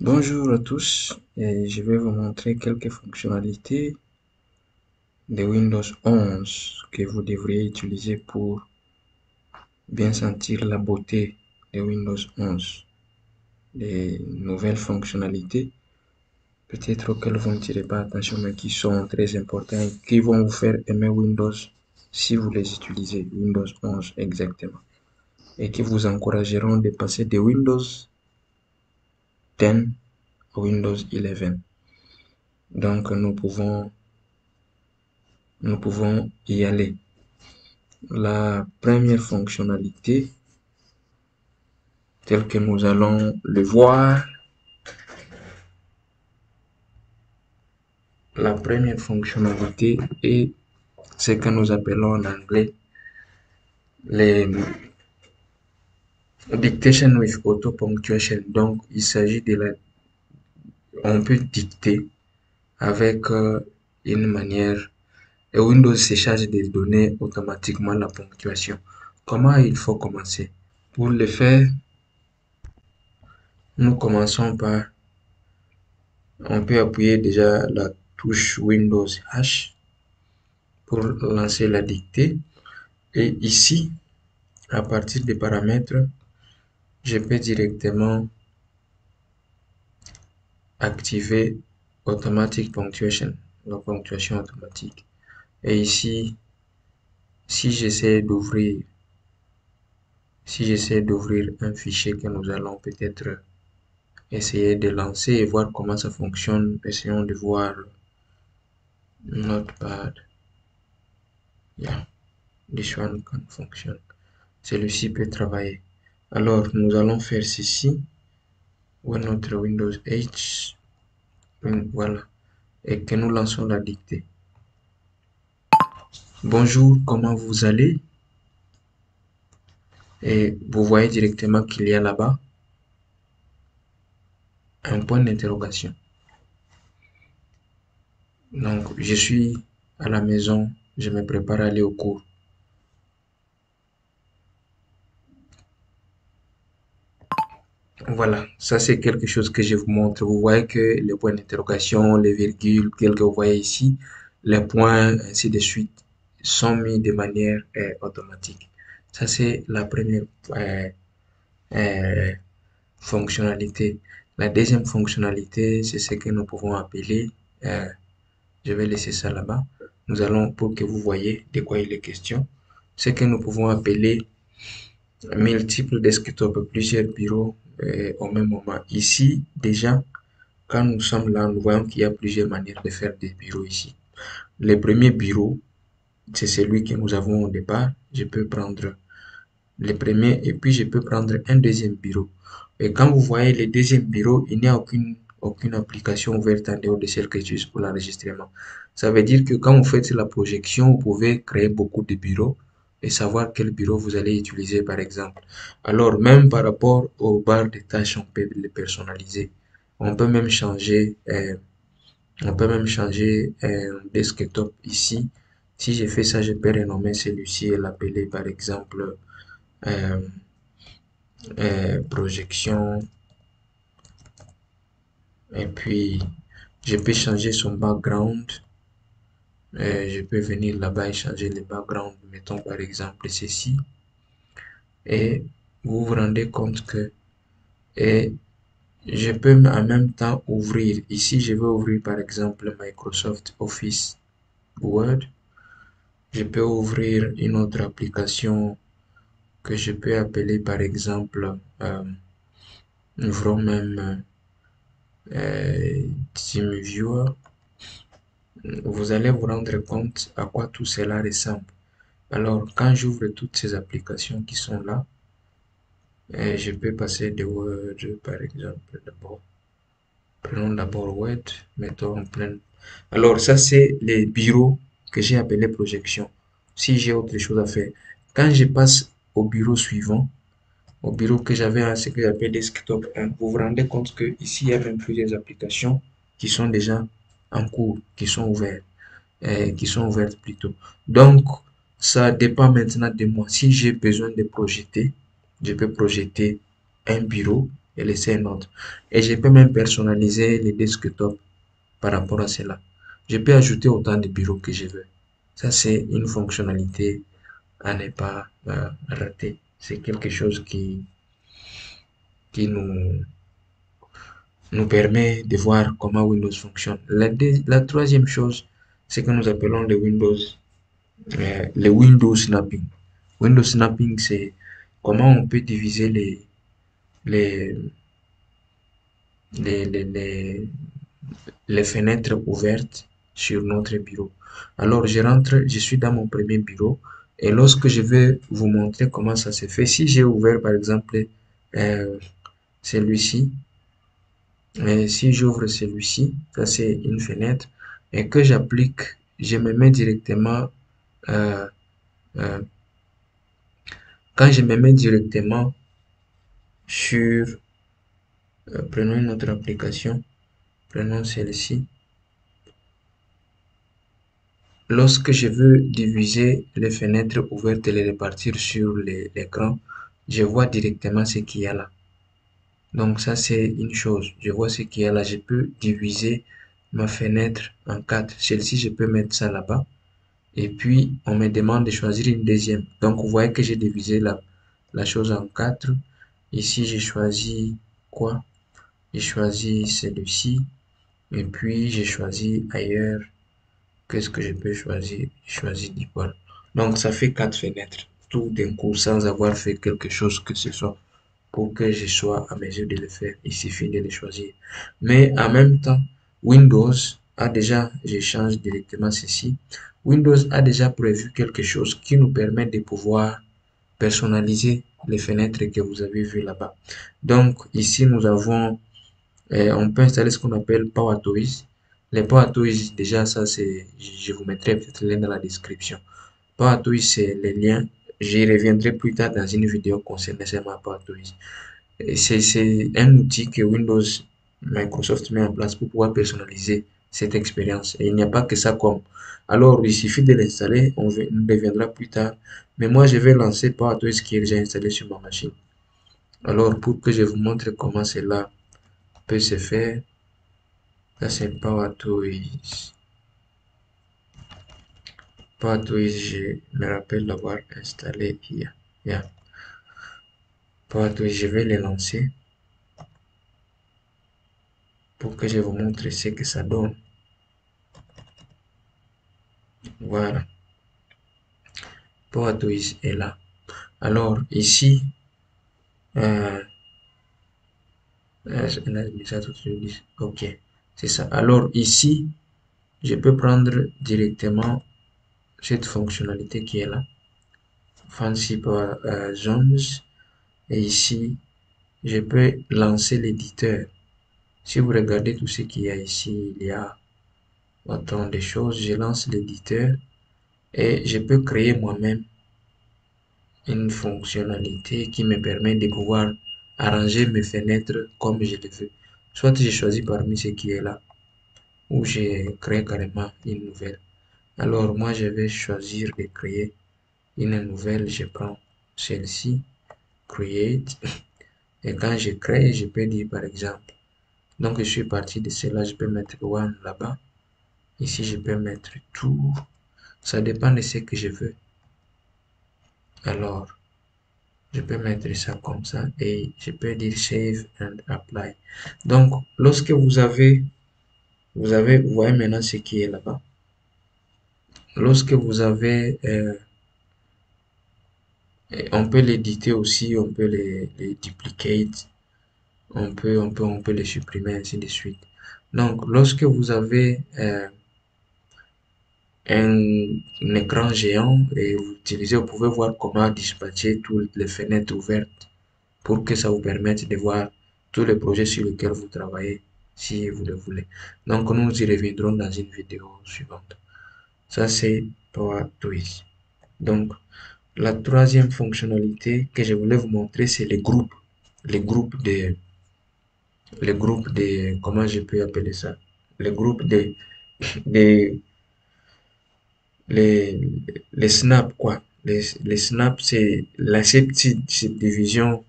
Bonjour à tous, et je vais vous montrer quelques fonctionnalités de Windows 11 que vous devriez utiliser pour bien sentir la beauté de Windows 11. Les nouvelles fonctionnalités, peut-être auxquelles vous ne tirez pas attention, mais qui sont très importantes et qui vont vous faire aimer Windows si vous les utilisez, Windows 11 exactement, et qui vous encourageront de passer de Windows 10 à Windows 11. Donc nous pouvons y aller. La première fonctionnalité, telle que nous allons le voir, la première fonctionnalité est ce que nous appelons en anglais les dictation with auto punctuation. Donc, il s'agit on peut dicter avec une manière et Windows se charge de donner automatiquement la ponctuation. Comment il faut commencer? Pour le faire, nous commençons par, on peut appuyer déjà la touche Windows H pour lancer la dictée. Et ici, à partir des paramètres, je peux directement activer Automatic Punctuation, la ponctuation automatique. Et ici, si j'essaie d'ouvrir un fichier que nous allons peut-être essayer de lancer et voir comment ça fonctionne, essayons de voir Notepad. Yeah, this one can function. Celui-ci peut travailler. Alors, nous allons faire ceci. Ou notre Windows H. Voilà. Et que nous lançons la dictée. Bonjour, comment vous allez? Et vous voyez directement qu'il y a là-bas un point d'interrogation. Donc, je suis à la maison, je me prépare à aller au cours. Voilà, ça c'est quelque chose que je vous montre. Vous voyez que les points d'interrogation, les virgules, tels que vous voyez ici, les points, ainsi de suite, sont mis de manière automatique. Ça c'est la première euh, fonctionnalité. La deuxième fonctionnalité, c'est ce que nous pouvons appeler, euh, je vais laisser ça là-bas. Nous allons, pour que vous voyez de quoi il est question, ce que nous pouvons appeler multiples desktops, plusieurs bureaux au même moment. Ici, déjà, quand nous sommes là, nous voyons qu'il y a plusieurs manières de faire des bureaux ici. Le premier bureau, c'est celui que nous avons au départ. Je peux prendre le premier et puis je peux prendre un deuxième bureau. Et quand vous voyez le deuxième bureau, il n'y a aucune application ouverte en dehors de celle que j'utilise pour l'enregistrement. Ça veut dire que quand vous faites la projection, vous pouvez créer beaucoup de bureaux et savoir quel bureau vous allez utiliser par exemple. Alors même par rapport aux barres de tâches, on peut les personnaliser. On peut même changer, un desktop ici. Si je fais ça, je peux renommer celui-ci et l'appeler par exemple euh, projection, et puis je peux changer son background. Je peux venir là-bas et changer le background, mettons par exemple ceci, et vous vous rendez compte que et je peux en même temps ouvrir. Ici, je vais ouvrir par exemple Microsoft Office Word. Je peux ouvrir une autre application que je peux appeler par exemple même TeamViewer. Vous allez vous rendre compte à quoi tout cela ressemble. Alors, quand j'ouvre toutes ces applications qui sont là, je peux passer de Word, par exemple, d'abord. Prenons d'abord Word, mettons en plein. Alors, ça, c'est les bureaux que j'ai appelés projection. Si j'ai autre chose à faire. Quand je passe au bureau suivant, au bureau que j'avais à ce que j'appelle desktop 1, vous vous rendez compte que ici il y a même plusieurs applications qui sont déjà en cours, qui sont ouvertes plutôt. Donc, ça dépend maintenant de moi. Si j'ai besoin de projeter, je peux projeter un bureau et laisser un autre. Et je peux même personnaliser les desktops par rapport à cela. Je peux ajouter autant de bureaux que je veux. Ça, c'est une fonctionnalité à ne pas rater. C'est quelque chose qui nous permet de voir comment Windows fonctionne. La troisième chose, c'est que nous appelons le Windows Snapping. Windows Snapping, c'est comment on peut diviser les, les, les, les, les fenêtres ouvertes sur notre bureau. Alors, je suis dans mon premier bureau et lorsque je vais vous montrer comment ça se fait, si j'ai ouvert par exemple euh, celui-ci, et si j'ouvre celui-ci, ça c'est une fenêtre, et que j'applique, je me mets directement, euh, euh, quand je me mets directement sur, prenons une autre application, prenons celle-ci. Lorsque je veux diviser les fenêtres ouvertes et les répartir sur l'écran, je vois directement ce qu'il y a là. Donc ça, c'est une chose. Je vois ce qu'il y a là. Je peux diviser ma fenêtre en quatre. Celle-ci, je peux mettre ça là-bas. Et puis, on me demande de choisir une deuxième. Donc, vous voyez que j'ai divisé la chose en quatre. Ici, j'ai choisi quoi? J'ai choisi celui-ci. Et puis, j'ai choisi ailleurs. Qu'est-ce que je peux choisir? Je choisis d'épaule. Donc, ça fait quatre fenêtres, tout d'un coup, sans avoir fait quelque chose que ce soit pour que je sois à mesure de le faire. Il suffit de les choisir. Mais en même temps, Windows a déjà, je change directement ceci. Windows a déjà prévu quelque chose qui nous permet de pouvoir personnaliser les fenêtres que vous avez vues là-bas. Donc, ici, nous avons on peut installer ce qu'on appelle PowerToys. Les PowerToys, déjà, ça, c'est, je vous mettrai peut-être le lien dans la description. PowerToys, c'est les liens. J'y reviendrai plus tard dans une vidéo concernant seulement PowerToys. C'est un outil que Windows, Microsoft met en place pour pouvoir personnaliser cette expérience. Et il n'y a pas que ça comme. Alors, il suffit de l'installer, on reviendra plus tard. Mais moi, je vais lancer PowerToys qui est déjà installé sur ma machine. Alors, pour que je vous montre comment cela peut se faire, ça c'est PowerToys. PowerToys, je me rappelle l'avoir installé hier. Yeah. PowerToys, je vais le lancer pour que je vous montre ce que ça donne. Voilà, PowerToys est là. Alors ici, euh, ok, c'est ça. Alors ici, je peux prendre directement cette fonctionnalité qui est là, Fancy Power Zones, et ici, je peux lancer l'éditeur. Si vous regardez tout ce qu'il y a ici, il y a autant de choses. Je lance l'éditeur et je peux créer moi-même une fonctionnalité qui me permet de pouvoir arranger mes fenêtres comme je le veux. Soit je choisis parmi ce qui est là, ou je crée carrément une nouvelle. Alors moi, je vais choisir de créer une nouvelle. Je prends celle-ci, Create. Et quand je crée, je peux dire par exemple, donc je suis parti de cela, je peux mettre one là-bas. Ici, je peux mettre tout. Ça dépend de ce que je veux. Alors, je peux mettre ça comme ça et je peux dire Save and Apply. Donc, lorsque vous voyez maintenant ce qui est là-bas. Lorsque vous avez, on peut l'éditer aussi, on peut les duplicate, on peut les supprimer, ainsi de suite. Donc, lorsque vous avez un écran géant et vous pouvez voir comment dispatcher toutes les fenêtres ouvertes pour que ça vous permette de voir tous les projets sur lesquels vous travaillez si vous le voulez. Donc nous y reviendrons dans une vidéo suivante. Ça c'est PowerToys. Donc la troisième fonctionnalité que je voulais vous montrer, c'est les groupes. Les groupes de, comment je peux appeler ça? Les groupes de les, les snaps, quoi. Les snaps, c'est la cette division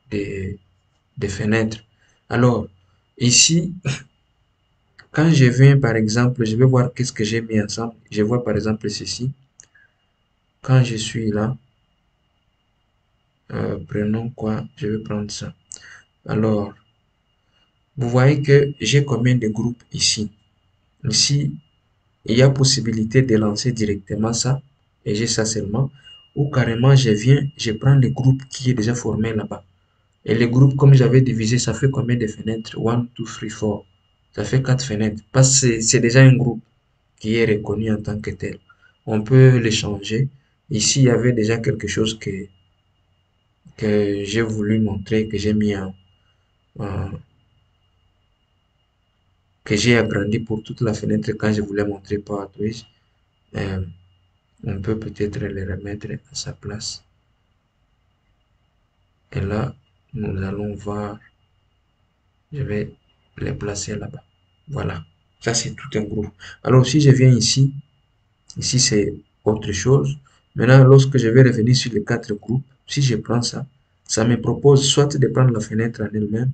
des, des fenêtres. Alors, ici, quand je viens, par exemple, je vais voir qu'est-ce que j'ai mis ensemble. Je vois, par exemple, ceci. Quand je suis là, prenons quoi? Je vais prendre ça. Alors, vous voyez que j'ai combien de groupes ici? Ici, il y a possibilité de lancer directement ça, et j'ai ça seulement. Ou carrément, je viens, je prends le groupe qui est déjà formé là-bas. Et le groupe, comme j'avais divisé, ça fait combien de fenêtres? 1, 2, 3, 4. Ça fait 4 fenêtres. Parce que c'est déjà un groupe qui est reconnu en tant que tel. On peut le changer. Ici, il y avait déjà quelque chose que j'ai voulu montrer, que j'ai mis que j'ai agrandi pour toute la fenêtre quand je voulais montrer Power Twist. Euh, on peut peut-être le remettre à sa place. Et là, nous allons voir, je vais les placer là-bas. Voilà, ça c'est tout un groupe. Alors si je viens ici, ici c'est autre chose. Maintenant, lorsque je vais revenir sur les 4 groupes, si je prends ça, ça me propose soit de prendre la fenêtre en elle-même,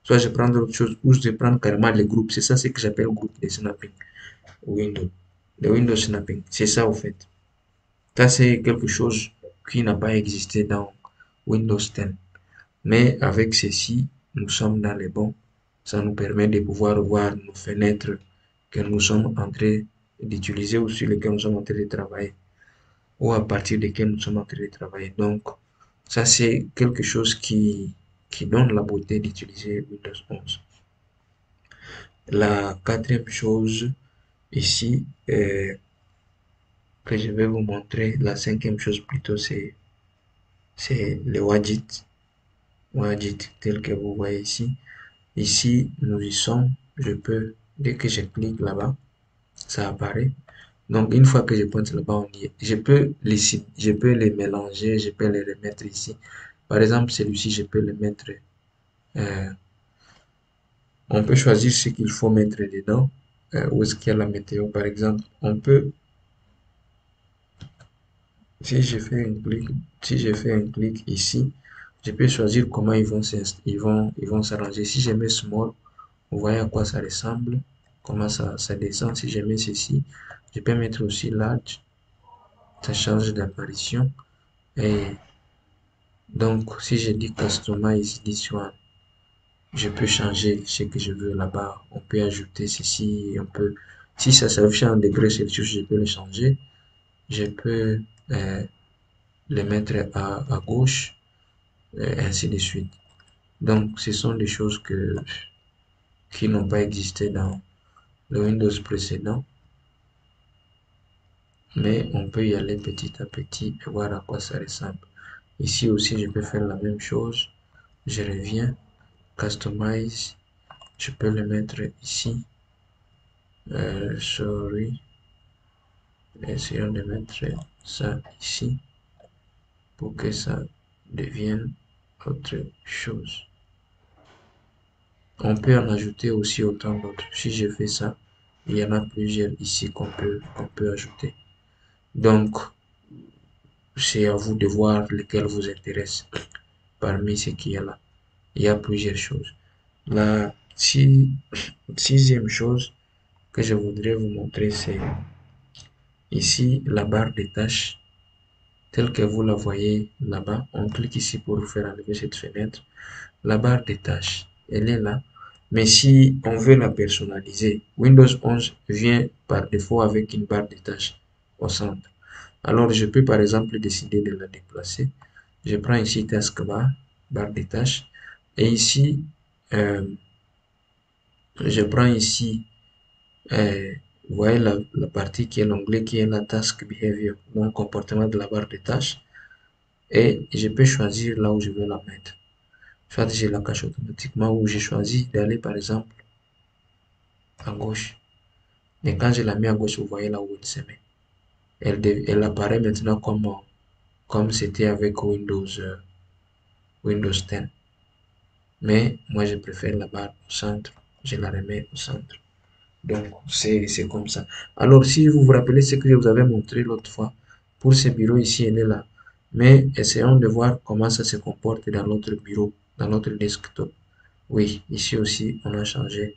soit je prends autre chose, ou je prends carrément les groupes. C'est ça ce que j'appelle groupe de snapping window. Le window snapping, c'est ça au fait. Ça c'est quelque chose qui n'a pas existé dans Windows 10. Mais avec ceci, nous sommes dans les bons. Ça nous permet de pouvoir voir nos fenêtres que nous sommes en train d'utiliser ou sur lesquelles nous sommes en train de travailler ou à partir desquelles nous sommes en train de travailler. Donc, ça c'est quelque chose qui donne la beauté d'utiliser Windows 11. La quatrième chose ici que je vais vous montrer, la cinquième chose plutôt, c'est le widget. Widget tel que vous voyez ici. Ici, nous y sommes. Je peux, dès que je clique là-bas, ça apparaît. Donc, une fois que je pointe là-bas, on y est. Je peux les mélanger, je peux les remettre ici. Par exemple, celui-ci, je peux le mettre. euh, on peut choisir ce qu'il faut mettre dedans. Où est-ce qu'il y a la météo, par exemple. On peut, si je fais un clic, si je fais un clic ici, je peux choisir comment ils vont s'arranger. Si je mets small, vous voyez à quoi ça ressemble, comment ça descend. Si je mets ceci, je peux mettre aussi large, ça change d'apparition. Et donc, si je dis customize this one, je peux changer ce que je veux là-bas. On peut ajouter ceci, on peut, si ça s'affiche en degrés Celsius, je peux le changer. Je peux le mettre à gauche, et ainsi de suite. Donc, ce sont des choses qui n'ont pas existé dans le Windows précédent. Mais on peut y aller petit à petit et voir à quoi ça ressemble. Ici aussi, je peux faire la même chose. Je reviens, customize, je peux le mettre ici. Sorry, essayons de mettre ça ici pour que ça devienne autre chose. On peut en ajouter aussi autant d'autres. Si je fais ça, il y en a plusieurs ici qu'on peut ajouter. Donc, c'est à vous de voir lequel vous intéresse parmi ce qu'il y a là. Il y a plusieurs choses. La sixième chose que je voudrais vous montrer, c'est ici la barre des tâches, telle que vous la voyez là-bas. On clique ici pour vous faire enlever cette fenêtre. La barre des tâches, elle est là. Mais si on veut la personnaliser, Windows 11 vient par défaut avec une barre des tâches au centre. Alors, je peux par exemple décider de la déplacer. Je prends ici Taskbar, barre des tâches. Et ici, je prends ici, vous voyez la partie qui est l'onglet qui est la Task Behavior, donc comportement de la barre de tâches. Et je peux choisir là où je veux la mettre. Soit je la cache automatiquement ou je choisis d'aller par exemple à gauche. Et quand je la mets à gauche, vous voyez là où elle se met. Elle apparaît maintenant comme c'était avec Windows 10. Mais moi, je préfère la barre au centre. Je la remets au centre. Donc, c'est comme ça. Alors, si vous vous rappelez ce que je vous avais montré l'autre fois, pour ce bureau ici, elle est là. Mais essayons de voir comment ça se comporte dans l'autre bureau. dans notre desktop. Oui, ici aussi, on a changé.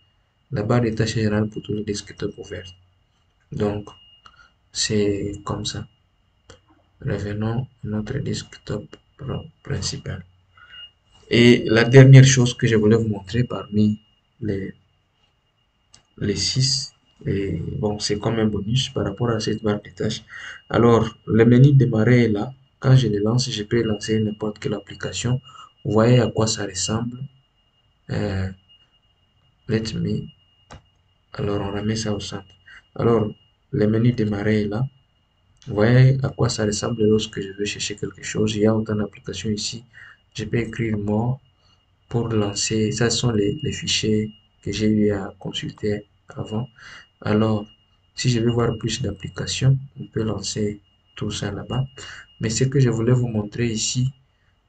La barre des tâches générale pour tous les desktops ouverts. Donc, c'est comme ça. Revenons à notre desktop principal. Et la dernière chose que je voulais vous montrer parmi les, les 6, et bon, c'est comme un bonus par rapport à cette barre de tâches. Alors, le menu démarrer est là. Quand je le lance, je peux lancer n'importe quelle application. Vous voyez à quoi ça ressemble. Euh, let me. Alors, on remet ça au centre. Alors, le menu démarrer est là. Vous voyez à quoi ça ressemble lorsque je veux chercher quelque chose. Il y a autant d'applications ici. Je peux écrire mot pour lancer. Ça sont les fichiers que j'ai eu à consulter avant. Alors, si je veux voir plus d'applications, on peut lancer tout ça là-bas. Mais ce que je voulais vous montrer ici,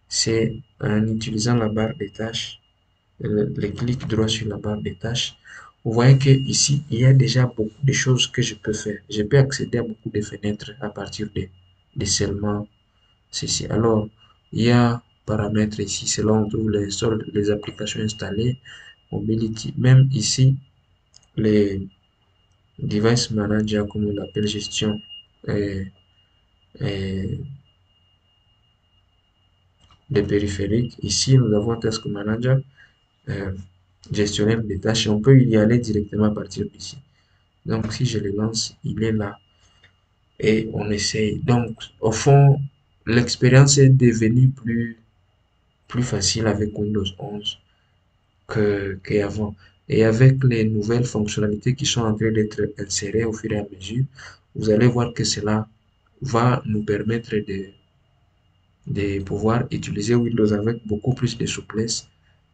c'est en utilisant la barre des tâches, le clic droit sur la barre des tâches. Vous voyez que ici, il y a déjà beaucoup de choses que je peux faire. Je peux accéder à beaucoup de fenêtres à partir de seulement ceci. Alors, il y a paramètres ici, c'est là où on trouve les applications installées, mobility. Même ici, les device manager, comme on l'appelle, gestion et, et des périphériques. Ici, nous avons un task manager, euh, gestionnaire des tâches. On peut y aller directement à partir d'ici. Donc, si je le lance, il est là et on essaye. Donc, au fond, l'expérience est devenue plus facile avec Windows 11 qu'avant. Et avec les nouvelles fonctionnalités qui sont en train d'être insérées au fur et à mesure, vous allez voir que cela va nous permettre de pouvoir utiliser Windows avec beaucoup plus de souplesse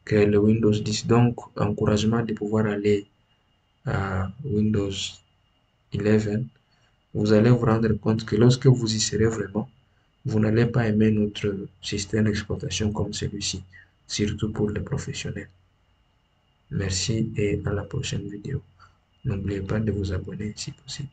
que le Windows 10. Donc, encouragement de pouvoir aller à Windows 11. Vous allez vous rendre compte que lorsque vous y serez vraiment, vous n'allez pas aimer notre système d'exploitation comme celui-ci, surtout pour les professionnels. Merci et à la prochaine vidéo. N'oubliez pas de vous abonner si possible.